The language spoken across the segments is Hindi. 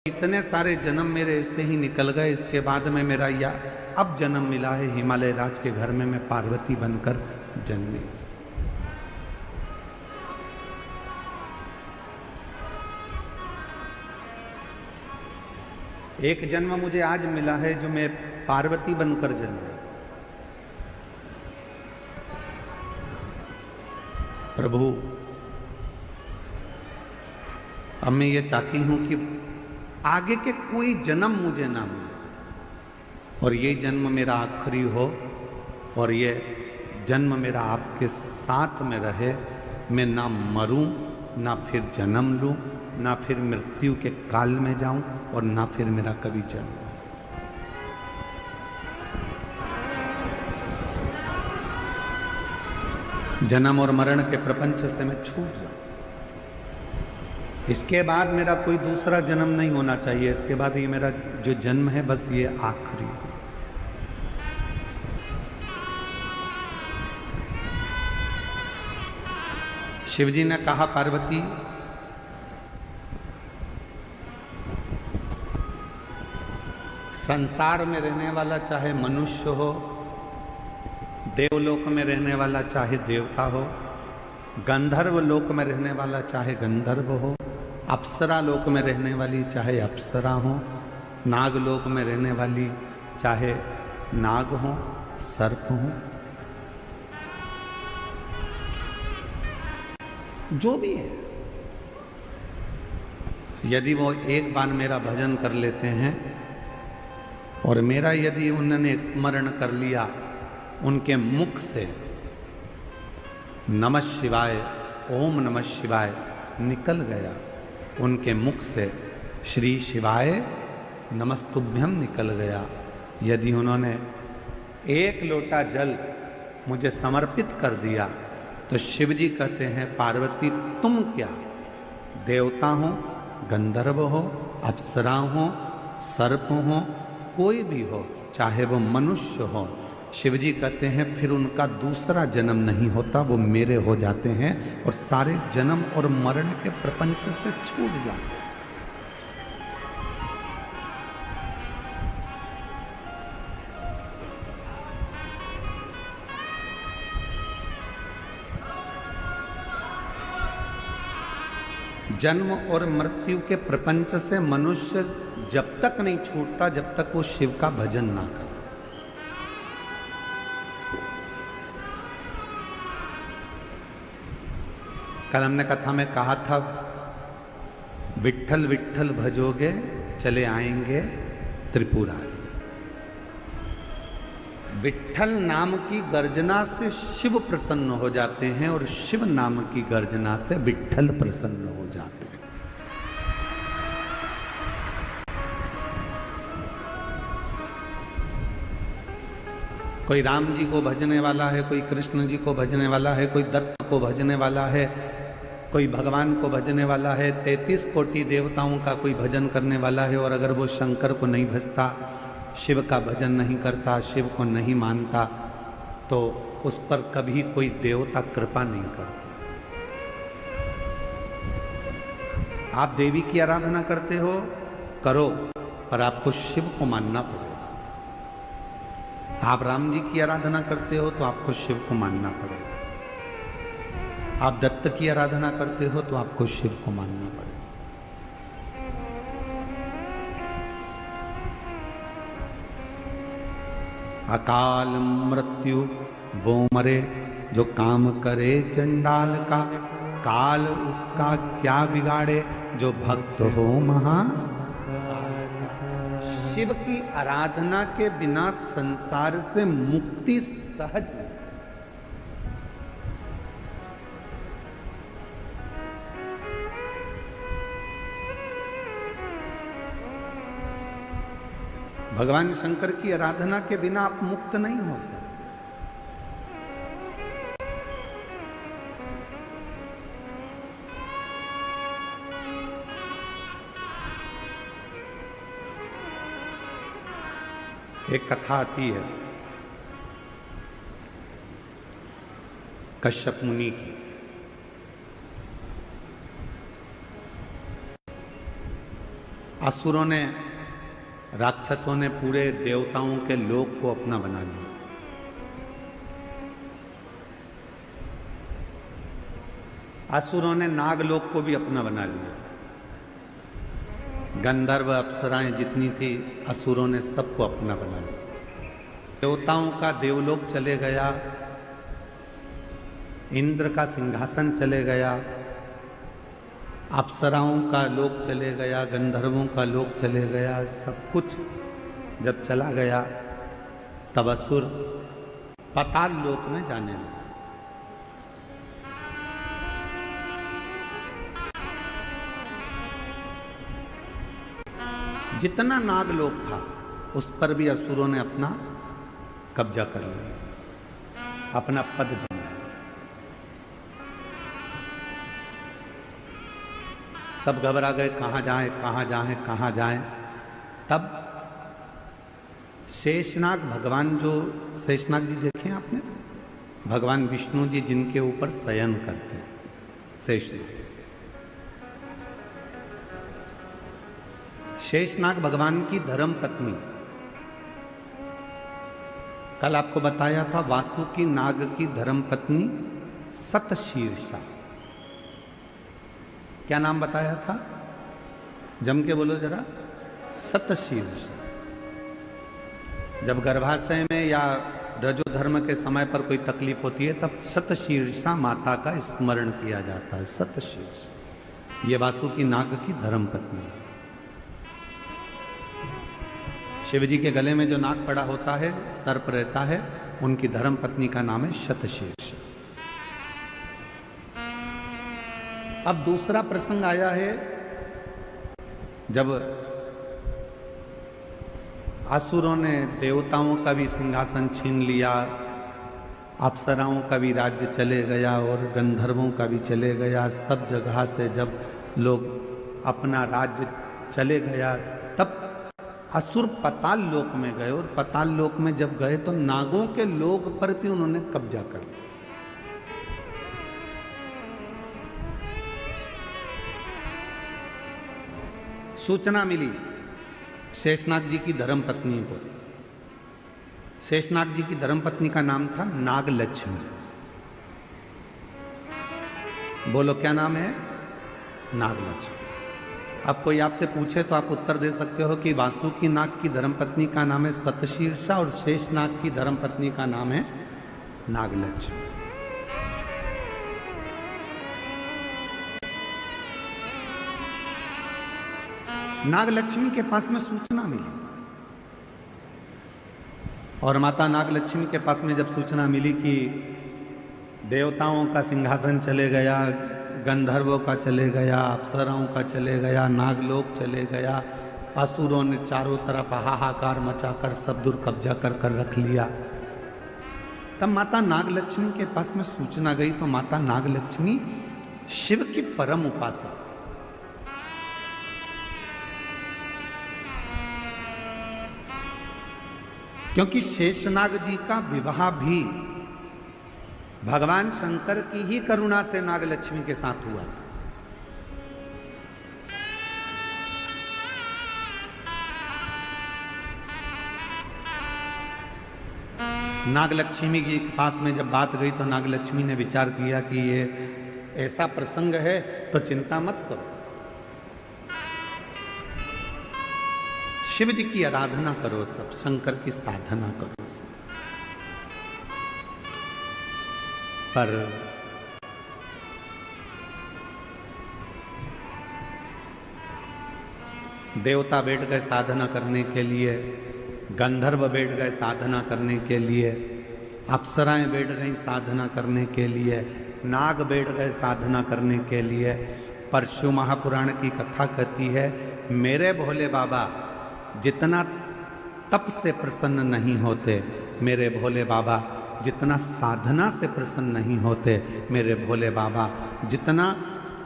इतने सारे जन्म मेरे इससे ही निकल गए, इसके बाद में मेरा या अब जन्म मिला है हिमालय राज के घर में, मैं पार्वती बनकर जन्मी। एक जन्म मुझे आज मिला है जो मैं पार्वती बनकर जन्मी। प्रभु, अब मैं ये चाहती हूं कि आगे के कोई जन्म मुझे ना मिले और ये जन्म मेरा आखिरी हो और ये जन्म मेरा आपके साथ में रहे। मैं ना मरूं, ना फिर जन्म लूं, ना फिर मृत्यु के काल में जाऊं और ना फिर मेरा कभी जन्म। जन्म और मरण के प्रपंच से मैं छूट जाऊं। इसके बाद मेरा कोई दूसरा जन्म नहीं होना चाहिए। इसके बाद ये मेरा जो जन्म है बस ये आखिरी है। शिवजी ने कहा, पार्वती, संसार में रहने वाला चाहे मनुष्य हो, देवलोक में रहने वाला चाहे देवता हो, गंधर्व लोक में रहने वाला चाहे गंधर्व हो, अप्सरा लोक में रहने वाली चाहे अप्सरा हो, नाग लोक में रहने वाली चाहे नाग हो, सर्प हो, जो भी है, यदि वो एक बार मेरा भजन कर लेते हैं और मेरा यदि उन्होंने स्मरण कर लिया, उनके मुख से नमः शिवाय, ओम नमः शिवाय निकल गया, उनके मुख से श्री शिवाय नमस्तुभ्यम निकल गया, यदि उन्होंने एक लोटा जल मुझे समर्पित कर दिया, तो शिवजी कहते हैं, पार्वती तुम क्या, देवता हो, गंधर्व हो, अप्सरा हो, सर्प हो, कोई भी हो, चाहे वो मनुष्य हो, शिवजी कहते हैं फिर उनका दूसरा जन्म नहीं होता, वो मेरे हो जाते हैं और सारे जन्म और मरण के प्रपंच से छूट जाते हैं। जन्म और मृत्यु के प्रपंच से मनुष्य जब तक नहीं छूटता जब तक वो शिव का भजन ना करे। कल हमने कथा में कहा था, विट्ठल विट्ठल भजोगे चले आएंगे त्रिपुरारी। विट्ठल नाम की गर्जना से शिव प्रसन्न हो जाते हैं और शिव नाम की गर्जना से विट्ठल प्रसन्न हो जाते हैं। कोई राम जी को भजने वाला है, कोई कृष्ण जी को भजने वाला है, कोई दत्त को भजने वाला है, कोई भगवान को भजने वाला है, 33 कोटि देवताओं का कोई भजन करने वाला है। और अगर वो शंकर ko नहीं भजता, शिव का भजन नहीं करता, शिव को नहीं मानता, तो उस पर कभी कोई देवता कृपा नहीं करता। आप देवी की आराधना करते हो, करो, पर आपको शिव को मानना पड़ेगा। आप राम जी की आराधना करते हो तो आपको शिव को मानना पड़ेगा। आप दत्त की आराधना करते हो तो आपको शिव को मानना पड़ेगा। अकाल मृत्यु वो मरे जो काम करे चंडाल का, काल उसका क्या बिगाड़े जो भक्त हो महा। शिव की आराधना के बिना संसार से मुक्ति सहज नहीं। भगवान शंकर की आराधना के बिना आप मुक्त नहीं हो सकते। एक कथा आती है कश्यप मुनि की। असुरों ने, राक्षसों ने पूरे देवताओं के लोक को अपना बना लिया। असुरों ने नागलोक को भी अपना बना लिया। गंधर्व अप्सराएं जितनी थी, असुरों ने सबको अपना बना लिया। देवताओं का देवलोक चले गया, इंद्र का सिंहासन चले गया, अप्सराओं का लोक चले गया, गंधर्वों का लोक चले गया। सब कुछ जब चला गया तब असुर पाताल लोक में जाने लगे। जितना नागलोक था उस पर भी असुरों ने अपना कब्जा कर लिया, अपना पद जमाया। सब घबरा गए, कहां जाएं, कहां जाएं, कहां जाएं। तब शेषनाग भगवान, जो शेषनाग जी देखे आपने, भगवान विष्णु जी जिनके ऊपर शयन करते हैं, शेषनाग। शेषनाग भगवान की धर्म पत्नी, कल आपको बताया था, वासुकी नाग की धर्म पत्नी सतशीर्षा। क्या नाम बताया था? जम के बोलो जरा। सतशीर्षा। जब गर्भाशय में या रजो धर्म के समय पर कोई तकलीफ होती है तब सतशीर्षा माता का स्मरण किया जाता है। सतशीर्षा ये वासुकी नाग की धर्म पत्नी। शिव जी के गले में जो नाग पड़ा होता है, सर्प रहता है, उनकी धर्म पत्नी का नाम है शतशीर्ष। अब दूसरा प्रसंग आया है जब असुरों ने देवताओं का भी सिंहासन छीन लिया, अप्सराओं का भी राज्य चले गया और गंधर्वों का भी चले गया। सब जगह से जब लोग अपना राज्य चले गया तब असुर पाताल लोक में गए, और पाताल लोक में जब गए तो नागों के लोक पर भी उन्होंने कब्जा कर लिया। सूचना मिली शेषनाग जी की धर्म पत्नी को। शेषनाग जी की धर्म पत्नी का नाम था नागलक्ष्मी। बोलो क्या नाम है? नागलक्ष्मी। अब कोई आपसे पूछे तो आप उत्तर दे सकते हो कि वासुकी नाग की धर्मपत्नी का नाम है सतशीर्षा और शेषनाग की धर्मपत्नी का नाम है नागलक्ष्मी। नागलक्ष्मी के पास में सूचना मिली, और माता नागलक्ष्मी के पास में जब सूचना मिली कि देवताओं का सिंहासन चले गया, गंधर्वों का चले गया, अप्सराओं का चले गया, नागलोक चले गया, असुरों ने चारों तरफ हाहाकार मचाकर सब दूर कब्जा कर कर रख लिया, तब माता नागलक्ष्मी के पास में सूचना गई। तो माता नागलक्ष्मी शिव की परम उपासक, क्योंकि शेषनाग जी का विवाह भी भगवान शंकर की ही करुणा से नागलक्ष्मी के साथ हुआ था। नागलक्ष्मी के पास में जब बात गई तो नागलक्ष्मी ने विचार किया कि ये ऐसा प्रसंग है तो चिंता मत करो, शिव जी की आराधना करो, सब शंकर की साधना करो सब। पर देवता बैठ गए साधना करने के लिए, गंधर्व बैठ गए साधना करने के लिए, अप्सराएं बैठ गई साधना करने के लिए, नाग बैठ गए साधना करने के लिए। परशु महापुराण की कथा कहती है, मेरे भोले बाबा जितना तप से प्रसन्न नहीं होते, मेरे भोले बाबा जितना साधना से प्रसन्न नहीं होते, मेरे भोले बाबा जितना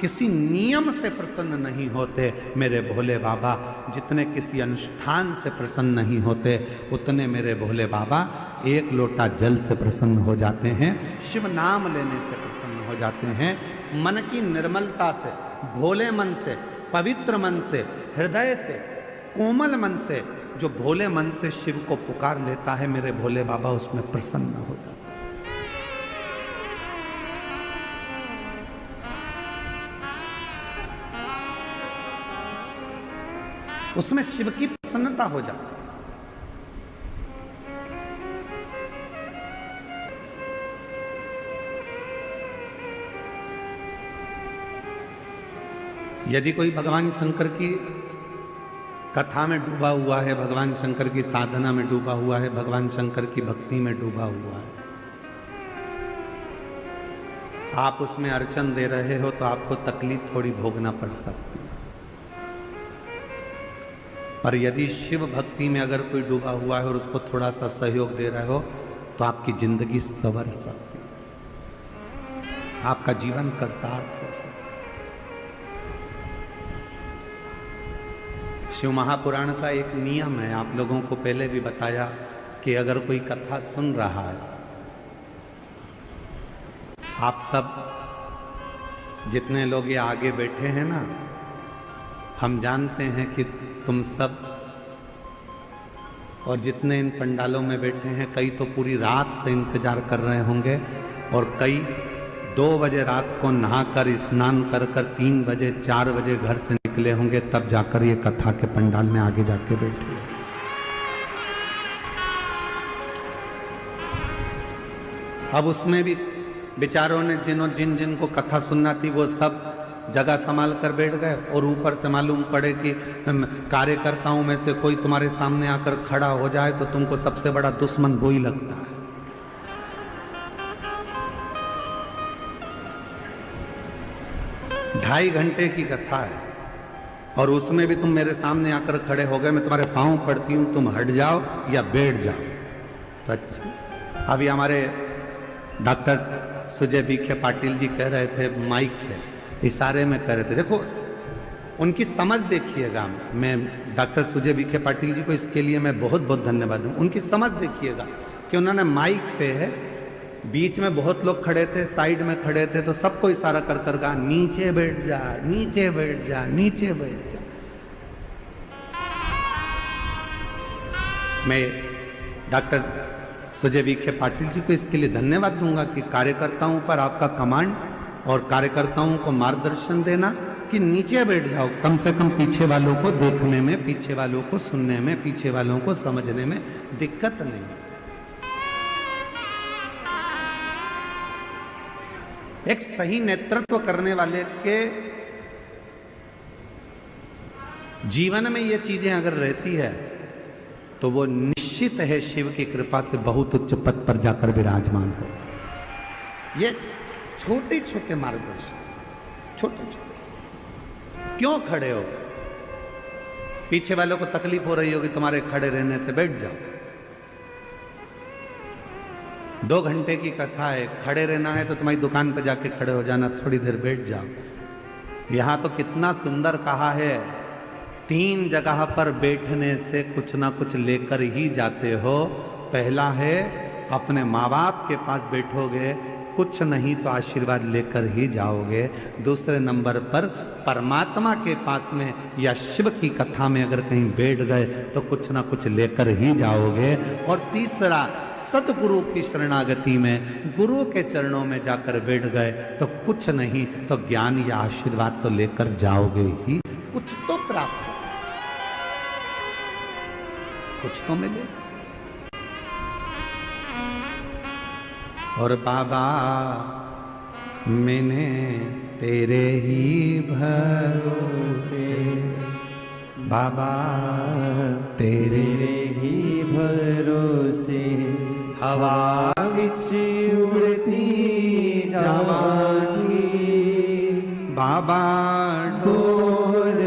किसी नियम से प्रसन्न नहीं होते, मेरे भोले बाबा जितने किसी अनुष्ठान से प्रसन्न नहीं होते, उतने मेरे भोले बाबा एक लोटा जल से प्रसन्न हो जाते हैं, शिव नाम लेने से प्रसन्न हो जाते हैं। मन की निर्मलता से, भोले मन से पवित्र मन से, हृदय से, कोमल मन से, जो भोले मन से शिव को पुकार लेता है, मेरे भोले बाबा उसमें प्रसन्न हो जाता है। उसमें शिव की प्रसन्नता हो जाती है। यदि कोई भगवान शंकर की कथा में डूबा हुआ है, भगवान शंकर की साधना में डूबा हुआ है, भगवान शंकर की भक्ति में डूबा हुआ है, आप उसमें अर्चन दे रहे हो तो आपको तकलीफ थोड़ी भोगना पड़ सकती है। पर यदि शिव भक्ति में अगर कोई डूबा हुआ है और उसको थोड़ा सा सहयोग दे रहे हो तो आपकी जिंदगी संवर सकती है, आपका जीवन कर्तार्थ हो सकता है। शिव महापुराण का एक नियम है, आप लोगों को पहले भी बताया कि अगर कोई कथा सुन रहा है, आप सब जितने लोग ये आगे बैठे हैं ना, हम जानते हैं कि तुम सब और जितने इन पंडालों में बैठे हैं, कई तो पूरी रात से इंतजार कर रहे होंगे और कई 2 बजे रात को नहाकर स्नान कर 3 बजे 4 बजे घर से निकले होंगे, तब जाकर ये कथा के पंडाल में आगे जाके बैठे। अब उसमें भी बेचारों ने जिन को कथा सुनना थी वो सब जगह संभाल कर बैठ गए और ऊपर से मालूम पड़े कि कार्यकर्ताओं में से कोई तुम्हारे सामने आकर खड़ा हो जाए तो तुमको सबसे बड़ा दुश्मन वो ही लगता है। ढाई घंटे की कथा है और उसमें भी तुम मेरे सामने आकर खड़े हो गए, मैं तुम्हारे पांव पड़ती हूं, तुम हट जाओ या बैठ जाओ। तो अच्छा, अभी हमारे डॉक्टर सुजय विखे पाटिल जी कह रहे थे माइक पे, इशारे में कह रहे थे, देखो उनकी समझ देखिएगा। मैं डॉक्टर सुजय विखे पाटिल जी को इसके लिए मैं बहुत बहुत धन्यवाद दूं। उनकी समझ देखिएगा कि उन्होंने माइक पे है, बीच में बहुत लोग खड़े थे, साइड में खड़े थे, तो सबको इशारा कर कर कहा नीचे बैठ जा, नीचे बैठ जा, नीचे बैठ जा। मैं डॉक्टर सुजय विखे पाटिल जी को इसके लिए धन्यवाद दूंगा कि कार्यकर्ताओं पर आपका कमांड और कार्यकर्ताओं को मार्गदर्शन देना कि नीचे बैठ जाओ, कम से कम पीछे वालों को देखने में, पीछे वालों को सुनने में, पीछे वालों को समझने में दिक्कत नहीं। एक सही नेतृत्व करने वाले के जीवन में ये चीजें अगर रहती है तो वो निश्चित है शिव की कृपा से बहुत उच्च पद पर जाकर विराजमान हो। ये छोटे छोटे मार्गदर्शन, छोटे छोटे। क्यों खड़े हो? पीछे वालों को तकलीफ हो रही होगी तुम्हारे खड़े रहने से, बैठ जाओ। 2 घंटे की कथा है, खड़े रहना है तो तुम्हारी दुकान पर जाके खड़े हो जाना, थोड़ी देर बैठ जाओ। यहां तो कितना सुंदर कहा है, 3 जगह पर बैठने से कुछ ना कुछ लेकर ही जाते हो। पहला है अपने माँ बाप के पास बैठोगे, कुछ नहीं तो आशीर्वाद लेकर ही जाओगे। दूसरे नंबर पर परमात्मा के पास में या शिव की कथा में अगर कहीं बैठ गए तो कुछ ना कुछ लेकर ही जाओगे। और तीसरा, सतगुरु की शरणागति में गुरु के चरणों में जाकर बैठ गए तो कुछ नहीं तो ज्ञान या आशीर्वाद तो लेकर जाओगे ही, कुछ तो प्राप्त, कुछ तो मिले। और बाबा मैंने तेरे ही भरोसे, बाबा तेरे ही भरोसे, हवा विच उड़ती जावांगी, बाबा डोर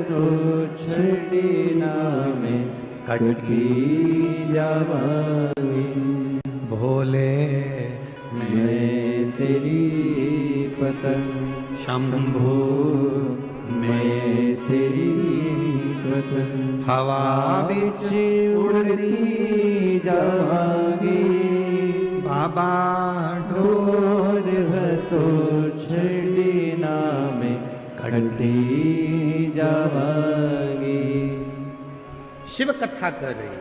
तो छड़ना में कटकी जावांगी। भोले मैं तेरी पतंग, शंभो मैं तेरी पतंग, हवा बिच उड़ती जावांगी, बाबा डोर तो छड़ना में कटती जावांगी। शिव कथा कर रही,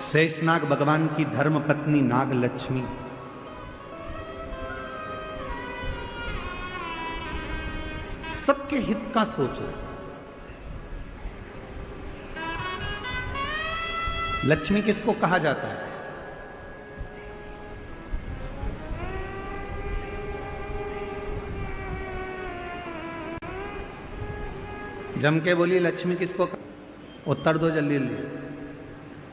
शेषनाग भगवान की धर्म पत्नी नाग लक्ष्मी सबके हित का सोच रहे। लक्ष्मी किसको कहा जाता है? जम के बोली लक्ष्मी किसको उत्तर दो जल्दी जल्दी।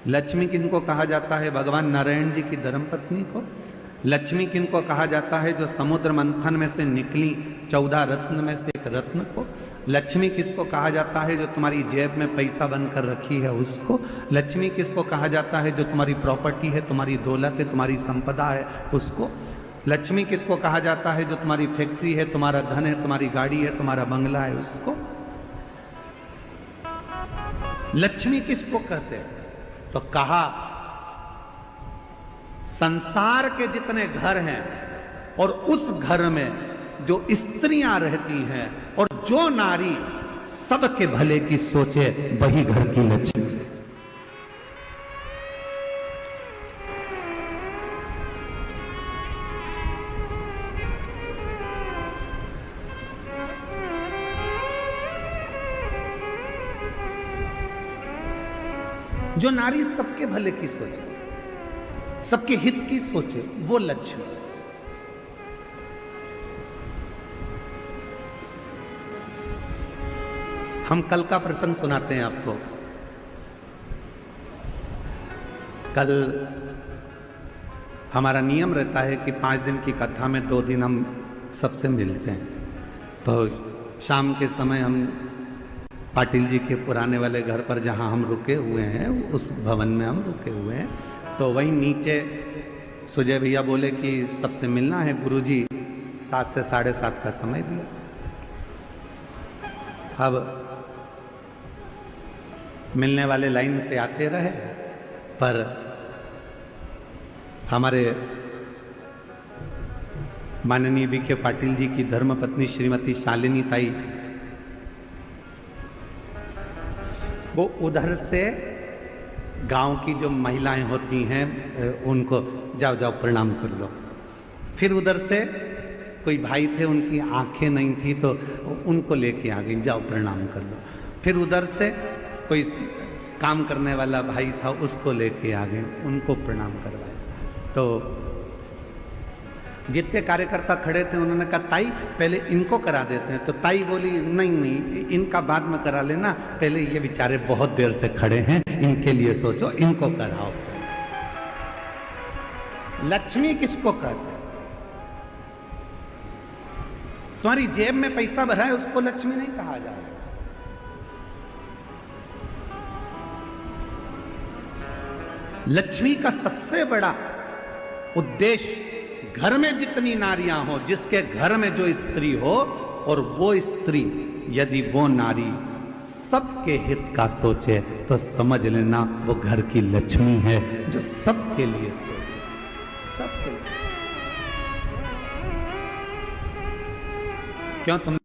लक्ष्मी किनको कहा जाता है? भगवान नारायण जी की धर्मपत्नी को। लक्ष्मी किनको कहा जाता है? जो समुद्र मंथन में से निकली 14 रत्न में से एक रत्न को। लक्ष्मी किसको कहा जाता है? जो तुम्हारी जेब में पैसा बनकर रखी है उसको। लक्ष्मी किसको कहा जाता है? जो तुम्हारी प्रॉपर्टी है, तुम्हारी दौलत है, तुम्हारी संपदा है उसको। लक्ष्मी किसको कहा जाता है? जो तुम्हारी फैक्ट्री है, तुम्हारा धन है, तुम्हारी गाड़ी है, तुम्हारा बंगला है उसको। लक्ष्मी किसको कहते हैं? तो कहा संसार के जितने घर हैं और उस घर में जो स्त्रियां रहती हैं और जो नारी सबके भले की सोचे वही घर की लक्ष्मी है। जो नारी सबके भले की सोचे, सबके हित की सोचे, वो लक्ष्मी। हम कल का प्रसंग सुनाते हैं आपको। कल हमारा नियम रहता है कि 5 दिन की कथा में 2 दिन हम सबसे मिलते हैं। तो शाम के समय हम पाटिल जी के पुराने वाले घर पर जहां हम रुके हुए हैं, उस भवन में हम रुके हुए हैं। तो वहीं नीचे सुजय भैया बोले कि सबसे मिलना है। गुरुजी 7 से 7:30 का समय दिया। अब मिलने वाले लाइन से आते रहे, पर हमारे माननीय विखे पाटिल जी की धर्मपत्नी श्रीमती शालिनी ताई वो उधर से गांव की जो महिलाएं होती हैं उनको जाओ जाओ प्रणाम कर लो। फिर उधर से कोई भाई थे, उनकी आंखें नहीं थी तो उनको लेके आ गई, जाओ प्रणाम कर लो। फिर उधर से कोई काम करने वाला भाई था, उसको लेके आ गए, उनको प्रणाम करवाया। तो जितने कार्यकर्ता खड़े थे उन्होंने कहा ताई पहले इनको करा देते हैं। तो ताई बोली नहीं नहीं, इनका बाद में करा लेना, पहले ये बेचारे बहुत देर से खड़े हैं, इनके लिए सोचो, इनको कराओ। लक्ष्मी किसको कहते हैं? तुम्हारी जेब में पैसा भरा है उसको लक्ष्मी नहीं कहा जाए। लक्ष्मी का सबसे बड़ा उद्देश्य घर में जितनी नारियां हो, जिसके घर में जो स्त्री हो, और वो स्त्री यदि वो नारी सबके हित का सोचे तो समझ लेना वो घर की लक्ष्मी है, जो सबके लिए सोचे, सबके लिए। क्यों तुम